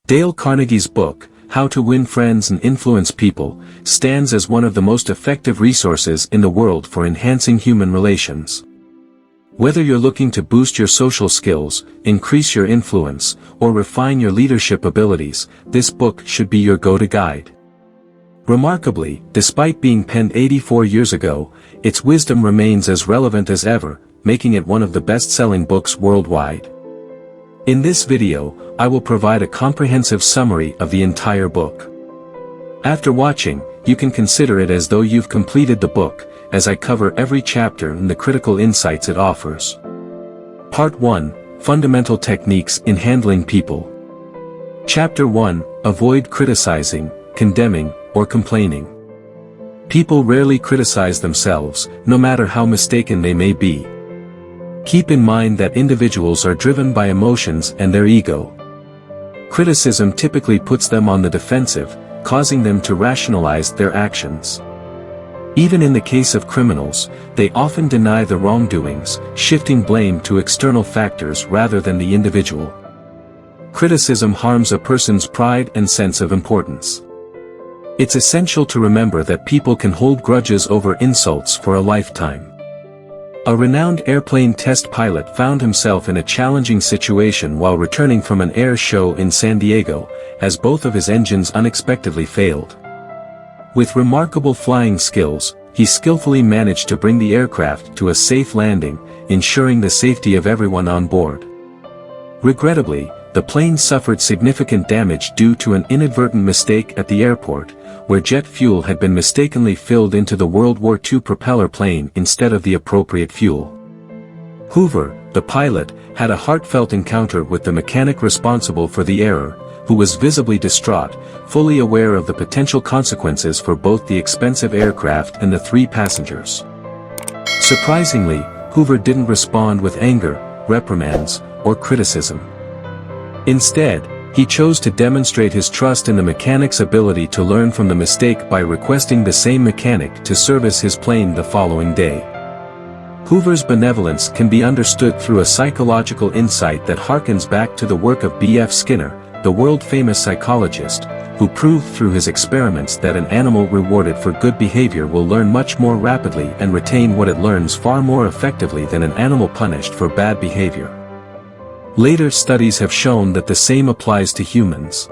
Dale Carnegie's book, How to Win Friends and Influence People, stands as one of the most effective resources in the world for enhancing human relations. Whether you're looking to boost your social skills, increase your influence, or refine your leadership abilities, this book should be your go-to guide. Remarkably, despite being penned 84 years ago, its wisdom remains as relevant as ever, making it one of the best-selling books worldwide. In this video, I will provide a comprehensive summary of the entire book. After watching, you can consider it as though you've completed the book, as I cover every chapter and the critical insights it offers. Part 1, Fundamental Techniques in Handling People. Chapter 1, Avoid criticizing, condemning, or complaining. People rarely criticize themselves, no matter how mistaken they may be. Keep in mind that individuals are driven by emotions and their ego. Criticism typically puts them on the defensive, causing them to rationalize their actions. Even in the case of criminals, they often deny the wrongdoings, shifting blame to external factors rather than the individual. Criticism harms a person's pride and sense of importance. It's essential to remember that people can hold grudges over insults for a lifetime. A renowned airplane test pilot found himself in a challenging situation while returning from an air show in San Diego, as both of his engines unexpectedly failed. With remarkable flying skills, he skillfully managed to bring the aircraft to a safe landing, ensuring the safety of everyone on board. Regrettably, the plane suffered significant damage due to an inadvertent mistake at the airport, where jet fuel had been mistakenly filled into the World War II propeller plane instead of the appropriate fuel. Hoover, the pilot, had a heartfelt encounter with the mechanic responsible for the error, who was visibly distraught, fully aware of the potential consequences for both the expensive aircraft and the 3 passengers. Surprisingly, Hoover didn't respond with anger, reprimands, or criticism. Instead, he chose to demonstrate his trust in the mechanic's ability to learn from the mistake by requesting the same mechanic to service his plane the following day. Hoover's benevolence can be understood through a psychological insight that harkens back to the work of B.F. Skinner, the world-famous psychologist, who proved through his experiments that an animal rewarded for good behavior will learn much more rapidly and retain what it learns far more effectively than an animal punished for bad behavior. Later studies have shown that the same applies to humans.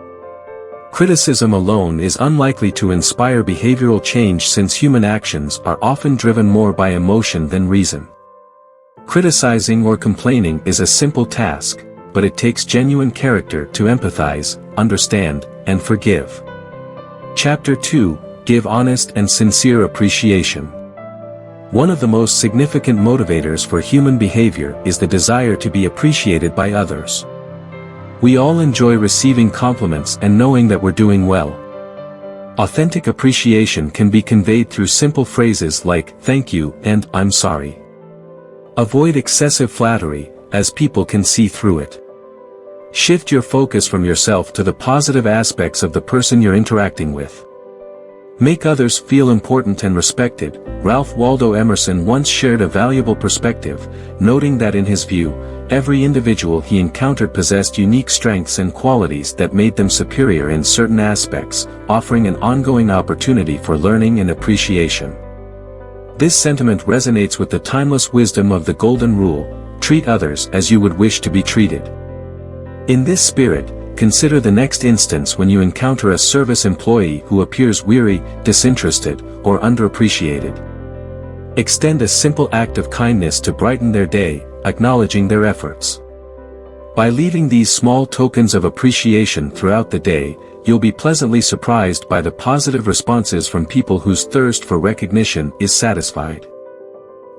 Criticism alone is unlikely to inspire behavioral change since human actions are often driven more by emotion than reason. Criticizing or complaining is a simple task, but it takes genuine character to empathize, understand, and forgive. Chapter 2, Give Honest and Sincere Appreciation. One of the most significant motivators for human behavior is the desire to be appreciated by others. We all enjoy receiving compliments and knowing that we're doing well. Authentic appreciation can be conveyed through simple phrases like, "Thank you" and "I'm sorry." Avoid excessive flattery, as people can see through it. Shift your focus from yourself to the positive aspects of the person you're interacting with. Make others feel important and respected. Ralph Waldo Emerson once shared a valuable perspective, noting that in his view, every individual he encountered possessed unique strengths and qualities that made them superior in certain aspects, offering an ongoing opportunity for learning and appreciation. This sentiment resonates with the timeless wisdom of the Golden Rule: treat others as you would wish to be treated. In this spirit, consider the next instance when you encounter a service employee who appears weary, disinterested, or underappreciated. Extend a simple act of kindness to brighten their day, acknowledging their efforts. By leaving these small tokens of appreciation throughout the day, you'll be pleasantly surprised by the positive responses from people whose thirst for recognition is satisfied.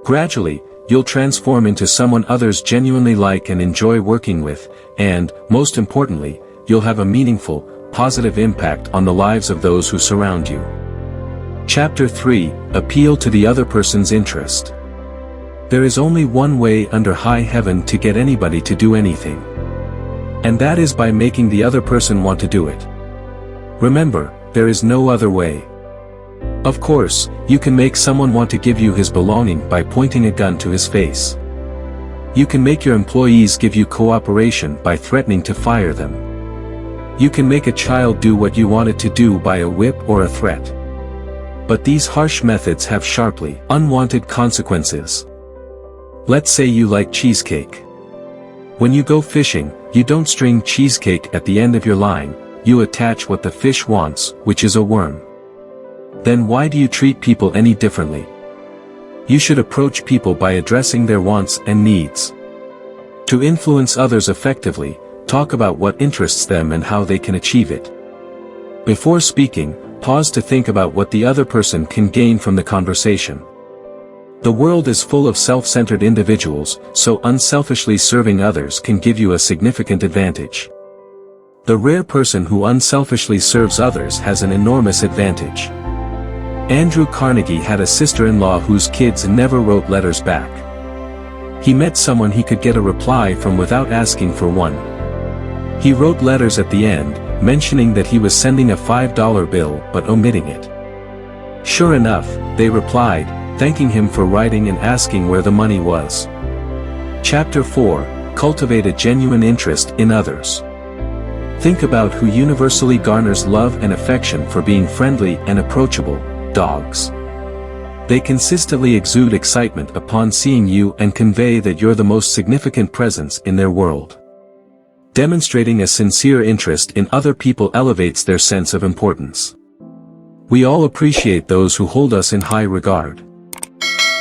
Gradually, you'll transform into someone others genuinely like and enjoy working with, and, most importantly, you'll have a meaningful, positive impact on the lives of those who surround you. Chapter 3, Appeal to the Other Person's Interest. There is only one way under high heaven to get anybody to do anything. And that is by making the other person want to do it. Remember, there is no other way. Of course, you can make someone want to give you his belonging by pointing a gun to his face. You can make your employees give you cooperation by threatening to fire them. You can make a child do what you want it to do by a whip or a threat. But these harsh methods have sharply unwanted consequences. Let's say you like cheesecake. When you go fishing, you don't string cheesecake at the end of your line, you attach what the fish wants, which is a worm. Then why do you treat people any differently? You should approach people by addressing their wants and needs. To influence others effectively, talk about what interests them and how they can achieve it. Before speaking, pause to think about what the other person can gain from the conversation. The world is full of self-centered individuals, so unselfishly serving others can give you a significant advantage. The rare person who unselfishly serves others has an enormous advantage. Andrew Carnegie had a sister-in-law whose kids never wrote letters back. He met someone he could get a reply from without asking for one. He wrote letters at the end, mentioning that he was sending a $5 bill but omitting it. Sure enough, they replied, thanking him for writing and asking where the money was. Chapter 4, Cultivate a genuine interest in others. Think about who universally garners love and affection for being friendly and approachable: dogs. They consistently exude excitement upon seeing you and convey that you're the most significant presence in their world. Demonstrating a sincere interest in other people elevates their sense of importance. We all appreciate those who hold us in high regard.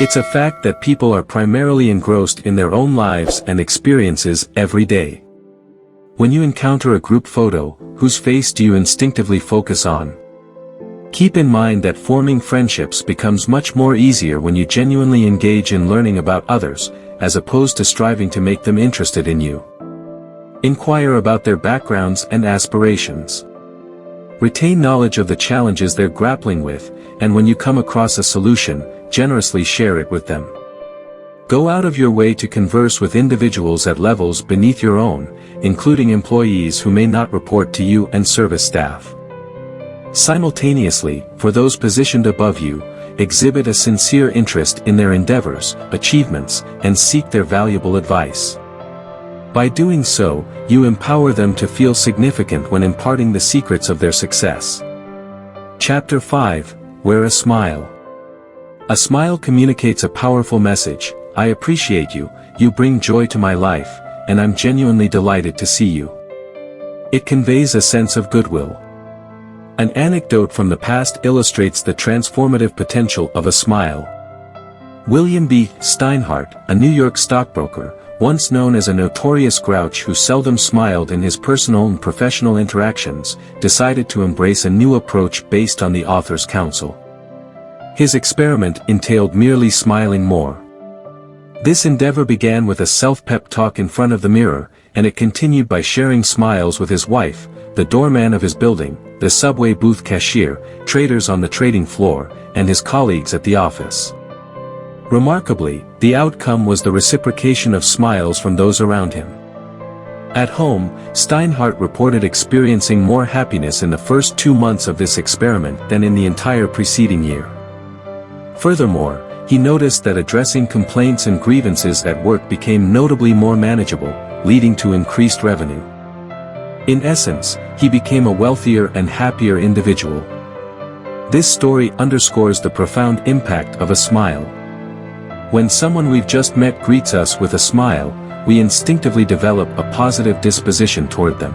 It's a fact that people are primarily engrossed in their own lives and experiences every day. When you encounter a group photo, whose face do you instinctively focus on? Keep in mind that forming friendships becomes much more easier when you genuinely engage in learning about others, as opposed to striving to make them interested in you. Inquire about their backgrounds and aspirations. Retain knowledge of the challenges they're grappling with, and when you come across a solution, generously share it with them. Go out of your way to converse with individuals at levels beneath your own, including employees who may not report to you and service staff. Simultaneously, for those positioned above you, exhibit a sincere interest in their endeavors, achievements, and seek their valuable advice. By doing so, you empower them to feel significant when imparting the secrets of their success. Chapter 5, Wear a Smile. A smile communicates a powerful message: I appreciate you, you bring joy to my life, and I'm genuinely delighted to see you. It conveys a sense of goodwill. An anecdote from the past illustrates the transformative potential of a smile. William B. Steinhardt, a New York stockbroker, once known as a notorious grouch who seldom smiled in his personal and professional interactions, decided to embrace a new approach based on the author's counsel. His experiment entailed merely smiling more. This endeavor began with a self-pep talk in front of the mirror, and it continued by sharing smiles with his wife, the doorman of his building, the subway booth cashier, traders on the trading floor, and his colleagues at the office. Remarkably, the outcome was the reciprocation of smiles from those around him. At home, Steinhardt reported experiencing more happiness in the first 2 months of this experiment than in the entire preceding year. Furthermore, he noticed that addressing complaints and grievances at work became notably more manageable, leading to increased revenue. In essence, he became a wealthier and happier individual. This story underscores the profound impact of a smile. When someone we've just met greets us with a smile, we instinctively develop a positive disposition toward them.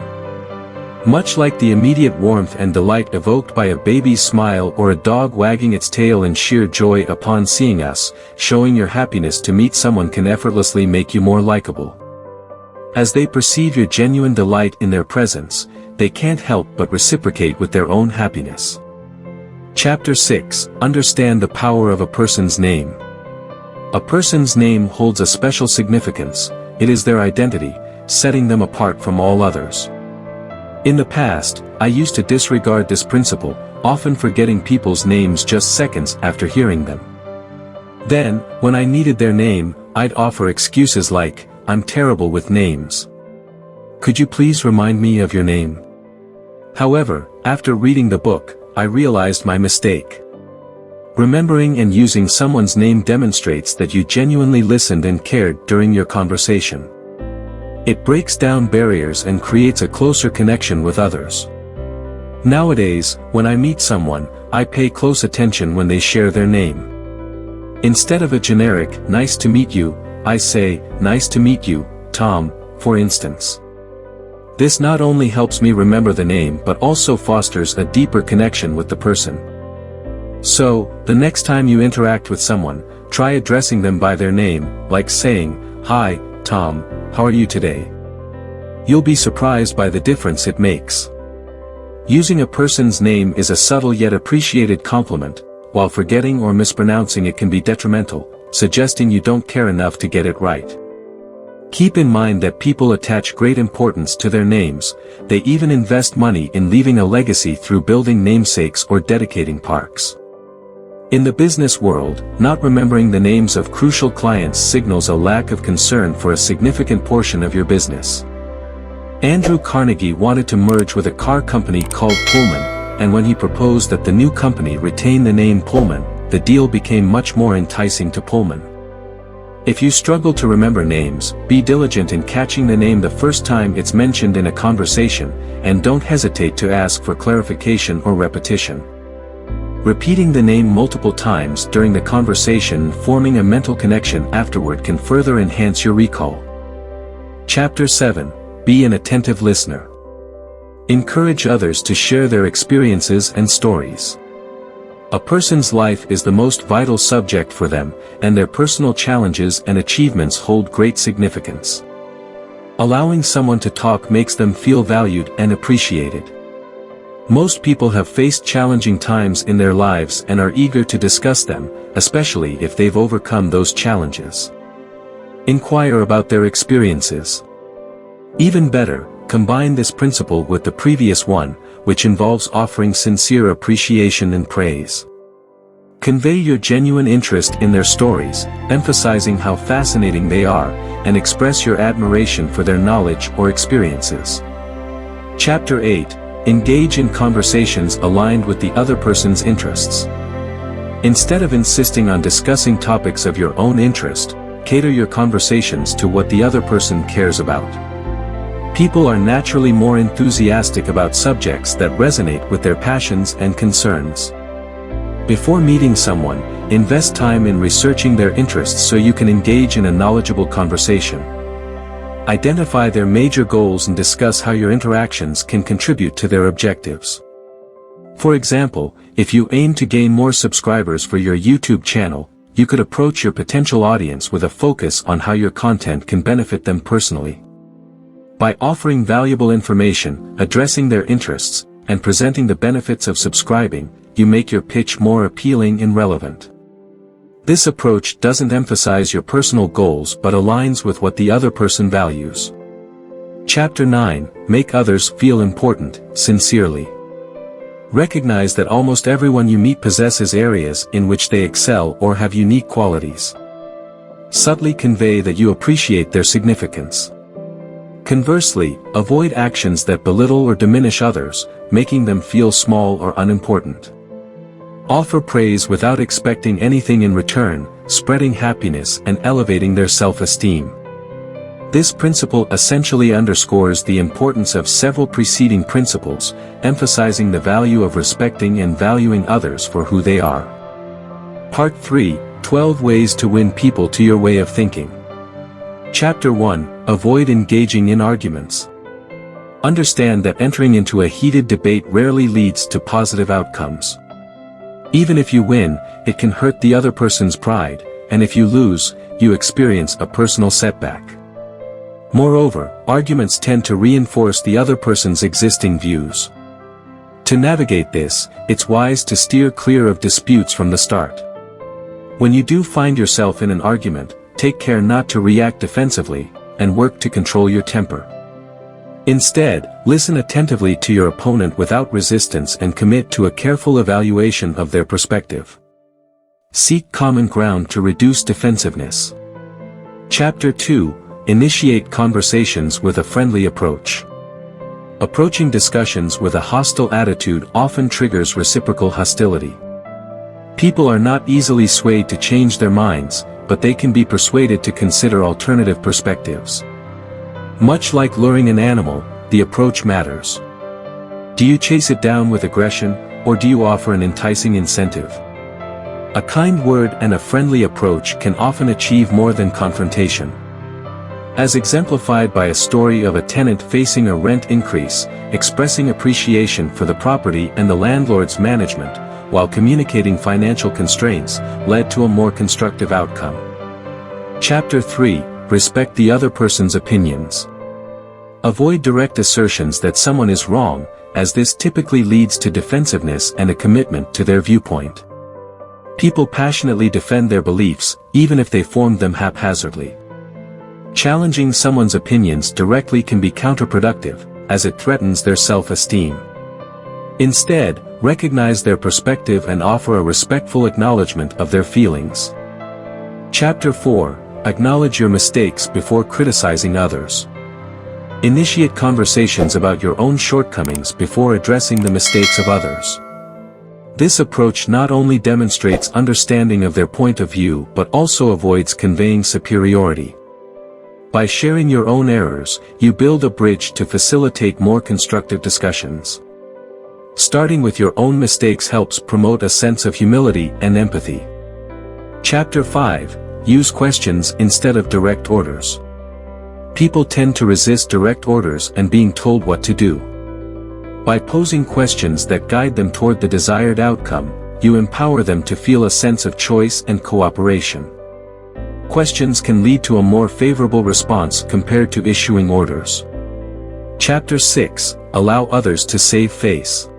Much like the immediate warmth and delight evoked by a baby's smile or a dog wagging its tail in sheer joy upon seeing us, showing your happiness to meet someone can effortlessly make you more likable. As they perceive your genuine delight in their presence, they can't help but reciprocate with their own happiness. Chapter 6, Understand the Power of a Person's Name. A person's name holds a special significance. It is their identity, setting them apart from all others. In the past, I used to disregard this principle, often forgetting people's names just seconds after hearing them. Then, when I needed their name, I'd offer excuses like, "I'm terrible with names. Could you please remind me of your name?" However, after reading the book, I realized my mistake. Remembering and using someone's name demonstrates that you genuinely listened and cared during your conversation. It breaks down barriers and creates a closer connection with others. Nowadays, when I meet someone, I pay close attention when they share their name. Instead of a generic, "Nice to meet you," I say, "Nice to meet you, Tom," for instance. This not only helps me remember the name but also fosters a deeper connection with the person. So, the next time you interact with someone, try addressing them by their name, like saying, "Hi, Tom, how are you today?" You'll be surprised by the difference it makes. Using a person's name is a subtle yet appreciated compliment, while forgetting or mispronouncing it can be detrimental, suggesting you don't care enough to get it right. Keep in mind that people attach great importance to their names. They even invest money in leaving a legacy through building namesakes or dedicating parks. In the business world, not remembering the names of crucial clients signals a lack of concern for a significant portion of your business. Andrew Carnegie wanted to merge with a car company called Pullman, and when he proposed that the new company retain the name Pullman, the deal became much more enticing to Pullman. If you struggle to remember names, be diligent in catching the name the first time it's mentioned in a conversation, and don't hesitate to ask for clarification or repetition. Repeating the name multiple times during the conversation and forming a mental connection afterward can further enhance your recall. Chapter 7. Be an attentive listener. Encourage others to share their experiences and stories. A person's life is the most vital subject for them, and their personal challenges and achievements hold great significance. Allowing someone to talk makes them feel valued and appreciated. Most people have faced challenging times in their lives and are eager to discuss them, especially if they've overcome those challenges. Inquire about their experiences. Even better, combine this principle with the previous one, which involves offering sincere appreciation and praise. Convey your genuine interest in their stories, emphasizing how fascinating they are, and express your admiration for their knowledge or experiences. Chapter 8. Engage in conversations aligned with the other person's interests. Instead of insisting on discussing topics of your own interest, cater your conversations to what the other person cares about. People are naturally more enthusiastic about subjects that resonate with their passions and concerns. Before meeting someone, invest time in researching their interests so you can engage in a knowledgeable conversation. Identify their major goals and discuss how your interactions can contribute to their objectives. For example, if you aim to gain more subscribers for your YouTube channel, you could approach your potential audience with a focus on how your content can benefit them personally. By offering valuable information, addressing their interests, and presenting the benefits of subscribing, you make your pitch more appealing and relevant. This approach doesn't emphasize your personal goals but aligns with what the other person values. Chapter 9. Make others feel important, sincerely. Recognize that almost everyone you meet possesses areas in which they excel or have unique qualities. Subtly convey that you appreciate their significance. Conversely, avoid actions that belittle or diminish others, making them feel small or unimportant. Offer praise without expecting anything in return, spreading happiness and elevating their self-esteem. This principle essentially underscores the importance of several preceding principles, emphasizing the value of respecting and valuing others for who they are. Part 3. 12 Ways to Win People to Your Way of Thinking. Chapter 1. Avoid engaging in arguments. Understand that entering into a heated debate rarely leads to positive outcomes. Even if you win, it can hurt the other person's pride, and if you lose, you experience a personal setback. Moreover, arguments tend to reinforce the other person's existing views. To navigate this, it's wise to steer clear of disputes from the start. When you do find yourself in an argument, take care not to react defensively, and work to control your temper. Instead, listen attentively to your opponent without resistance and commit to a careful evaluation of their perspective. Seek common ground to reduce defensiveness. Chapter 2. Initiate conversations with a friendly approach. Approaching discussions with a hostile attitude often triggers reciprocal hostility. People are not easily swayed to change their minds, but they can be persuaded to consider alternative perspectives. Much like luring an animal, the approach matters. Do you chase it down with aggression, or do you offer an enticing incentive? A kind word and a friendly approach can often achieve more than confrontation. As exemplified by a story of a tenant facing a rent increase, expressing appreciation for the property and the landlord's management, while communicating financial constraints, led to a more constructive outcome. Chapter 3. Respect the other person's opinions. Avoid direct assertions that someone is wrong, as this typically leads to defensiveness and a commitment to their viewpoint. People passionately defend their beliefs, even if they formed them haphazardly. Challenging someone's opinions directly can be counterproductive, as it threatens their self-esteem. Instead, recognize their perspective and offer a respectful acknowledgement of their feelings. Chapter 4. Acknowledge your mistakes before criticizing others. Initiate conversations about your own shortcomings before addressing the mistakes of others. This approach not only demonstrates understanding of their point of view but also avoids conveying superiority. By sharing your own errors, you build a bridge to facilitate more constructive discussions. Starting with your own mistakes helps promote a sense of humility and empathy. Chapter 5. Use questions instead of direct orders. People tend to resist direct orders and being told what to do. By posing questions that guide them toward the desired outcome, you empower them to feel a sense of choice and cooperation. Questions can lead to a more favorable response compared to issuing orders. Chapter 6. Allow others to save face.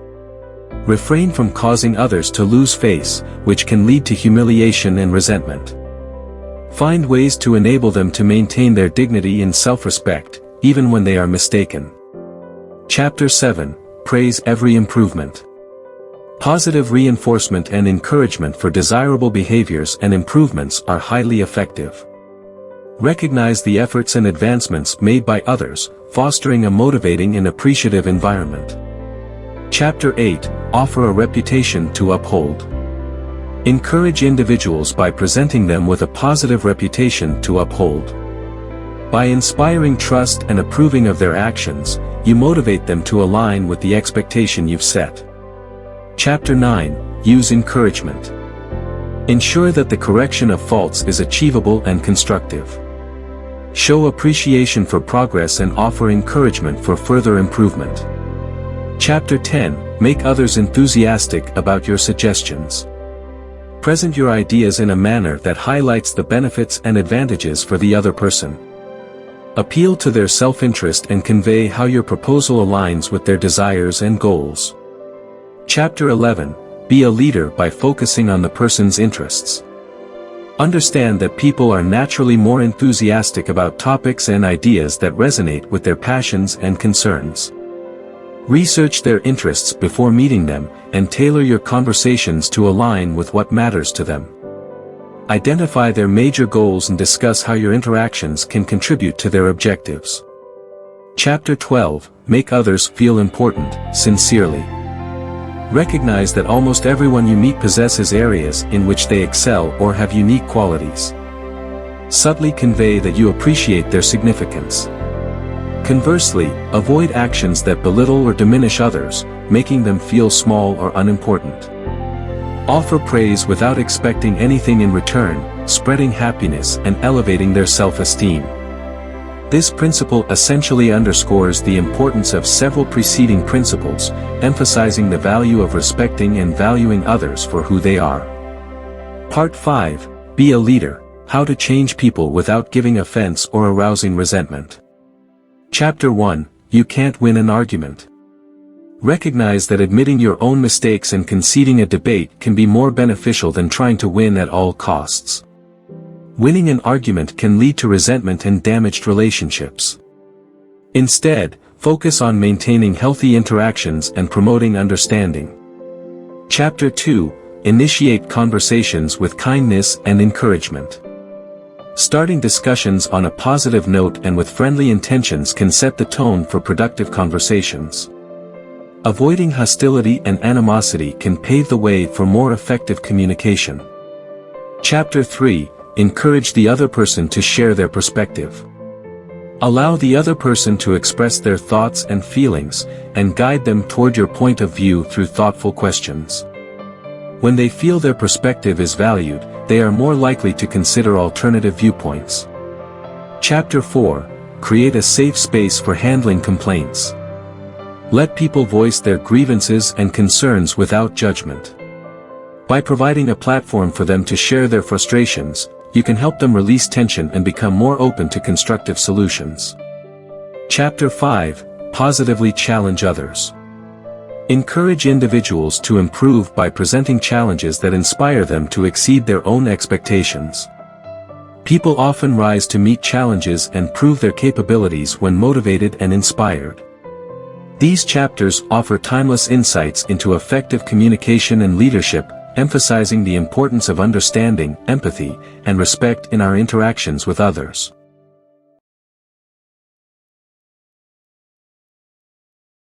Refrain from causing others to lose face, which can lead to humiliation and resentment. Find ways to enable them to maintain their dignity and self-respect, even when they are mistaken. Chapter 7. Praise every improvement. Positive reinforcement and encouragement for desirable behaviors and improvements are highly effective. Recognize the efforts and advancements made by others, fostering a motivating and appreciative environment. Chapter 8. Offer a reputation to uphold. Encourage individuals by presenting them with a positive reputation to uphold. By inspiring trust and approving of their actions, you motivate them to align with the expectation you've set. Chapter 9. Use encouragement. Ensure that the correction of faults is achievable and constructive. Show appreciation for progress and offer encouragement for further improvement. Chapter 10. Make others enthusiastic about your suggestions. Present your ideas in a manner that highlights the benefits and advantages for the other person. Appeal to their self-interest and convey how your proposal aligns with their desires and goals. Chapter 11. Be a leader by focusing on the person's interests. Understand that people are naturally more enthusiastic about topics and ideas that resonate with their passions and concerns. Research their interests before meeting them, and tailor your conversations to align with what matters to them. Identify their major goals and discuss how your interactions can contribute to their objectives. Chapter 12. Make others feel important, sincerely. Recognize that almost everyone you meet possesses areas in which they excel or have unique qualities. Subtly convey that you appreciate their significance. Conversely, avoid actions that belittle or diminish others, making them feel small or unimportant. Offer praise without expecting anything in return, spreading happiness and elevating their self-esteem. This principle essentially underscores the importance of several preceding principles, emphasizing the value of respecting and valuing others for who they are. Part 5. Be a leader: How to change people without giving offense or arousing resentment. Chapter 1. You can't win an argument. Recognize that admitting your own mistakes and conceding a debate can be more beneficial than trying to win at all costs. Winning an argument can lead to resentment and damaged relationships. Instead, focus on maintaining healthy interactions and promoting understanding. Chapter 2. Initiate conversations with kindness and encouragement. Starting discussions on a positive note and with friendly intentions can set the tone for productive conversations. Avoiding hostility and animosity can pave the way for more effective communication. Chapter 3. Encourage the other person to share their perspective. Allow the other person to express their thoughts and feelings, and guide them toward your point of view through thoughtful questions. When they feel their perspective is valued, they are more likely to consider alternative viewpoints. Chapter 4. Create a safe space for handling complaints. Let people voice their grievances and concerns without judgment. By providing a platform for them to share their frustrations, you can help them release tension and become more open to constructive solutions. Chapter 5. Positively challenge others. Encourage individuals to improve by presenting challenges that inspire them to exceed their own expectations. People often rise to meet challenges and prove their capabilities when motivated and inspired. These chapters offer timeless insights into effective communication and leadership, emphasizing the importance of understanding, empathy, and respect in our interactions with others.